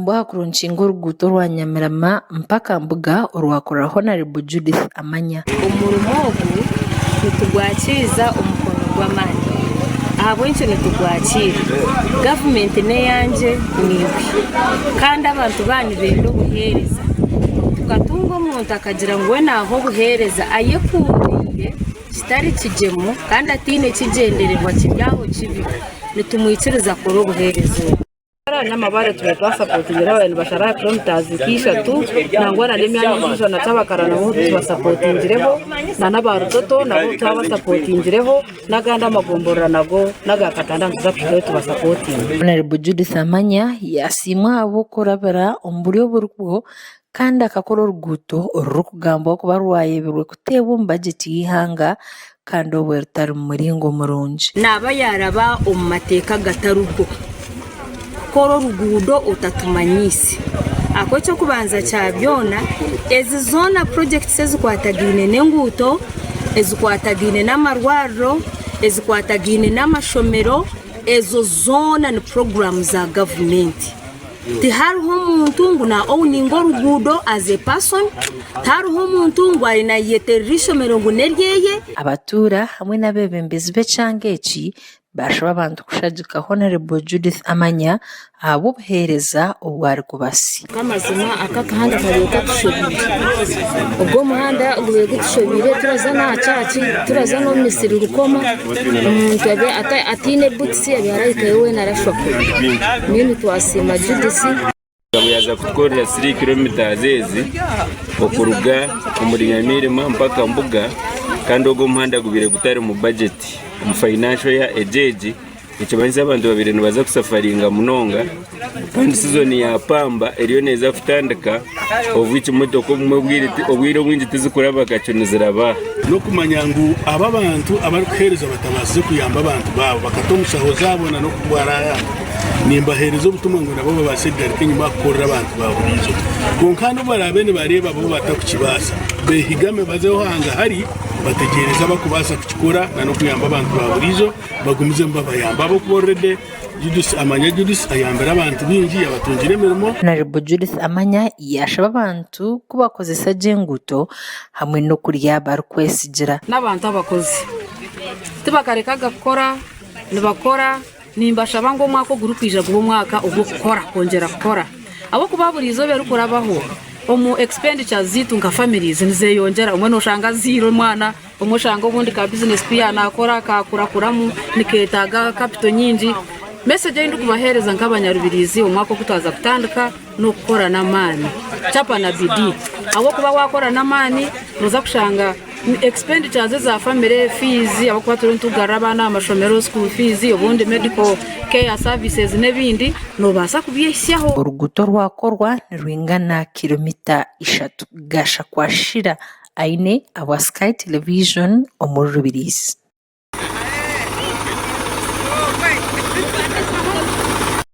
Mbwa kuruncingo ruguto rwa Nyamirama mpaka Mbuga urwakora Honorable Judith Amanya. Umurimo ogu nitugwakiriza umukono gw'amani ahabwo icyo nitugwakira gavumenti neyanje niwe kandi abantu bani benda ubuhereza tugatunga umuntu akagira ngo we naho buhereza ayekuriye kitari kijemo kandi atine kigendererwa kibyaho kibi nitumwikiriza kuri ubuherezo n'amabare tubasappotingira abantu bashara kilometers kishatu nangwa na n'imyanya y'ijana tabakarana mu tubasappotingireho na n'abarutoto nabo tubasappotingireho naganda amagomborora nago nagakatanda nzapfire tubasappotinga. Honorable Judith Amanya yasimwa abo korabera umburyo burwo kandi akakora uruguto rukugamba ko barwayeberwe kuteba budget y'ihanga kandi obwe rutari muringo murunji naba yaraba mateka gataruko koro rugudo utatumanyisi ako cyo kubanza cyabyona ezi zona projects ezikwatagine n'enguto ezikwatagine n'amarwaro ezikwatagine n'amashomero ezo zona ni programs za government ti hariho umuntu ngo na owningo rugudo as a person hariho umuntu ngo ari na yeterishomero ngo neryeye abatura hamwe n'abebembezi becangeki bashaba abantu kushajika Honorable Judith Amanya abo buhereza ubwari kubasi kamazima akakahanda kabika tushobire ubwo muhanda ubuye gutushobire turazana cyaci turazana Misiri rukoma twabe atine butsi yarayikaye we narashoko mimi twasima Judith yaza kukorera 3 km zezi okuruga kumuriyamirima mpaka Mbuga kandi ubwo muhanda gubire gutari mu budget mu financial ya ejeji ikibanza abantu babiri nibaza kusafaringa munonga kandi season ya pamba eriyo neza kutandika ovuki muto ko obwire bwinji tizikora bakaconezera ba no kumanyangu aba bantu abari kuhereza batabaze kuyamba abantu babo bakatomushaho zabona no kubara nimba herezo butumwa ngo nabo babasigara kinyuma korera abantu baburizo konkano barabene bareba bo batakukibasa behigame bazeho hanga hari bategereza bakubasa kukikora no kuyamba abantu baburizo bagumize mbabayamba bo kuborede Judith Amanya Judith ayambera abantu bingi abatungire mirimo. Honorable Judith Amanya yashaba abantu kubakozesa jenguto hamwe no kurya barukwesigira n'abantu abakozi tubakareka gakora nibakora nimbashaba ngo mwako gurukwija gubo mwaka ubwo gukora kongera gukora abo kubaburizo berukora baho omu expenditures zitu nka families nize yongera umwe no shanga zero mwana umushanga ubundi ka business pia nakora kakuramu niketaga capital nyinji message y'indi kubahereza nk'abanyarubirizi umwako kutaza kutandika no gukora namani chapa na bidi abo kuba wakora namani noza kushanga expenditures za family fees abo kuba turintugara abana amashomero school fees ubundi medical care services nebindi no basa kubyeshaho uruguto rwakorwa nirwingana kilomita 3 gasha kwashira aine aba Sky Television omurubirizi.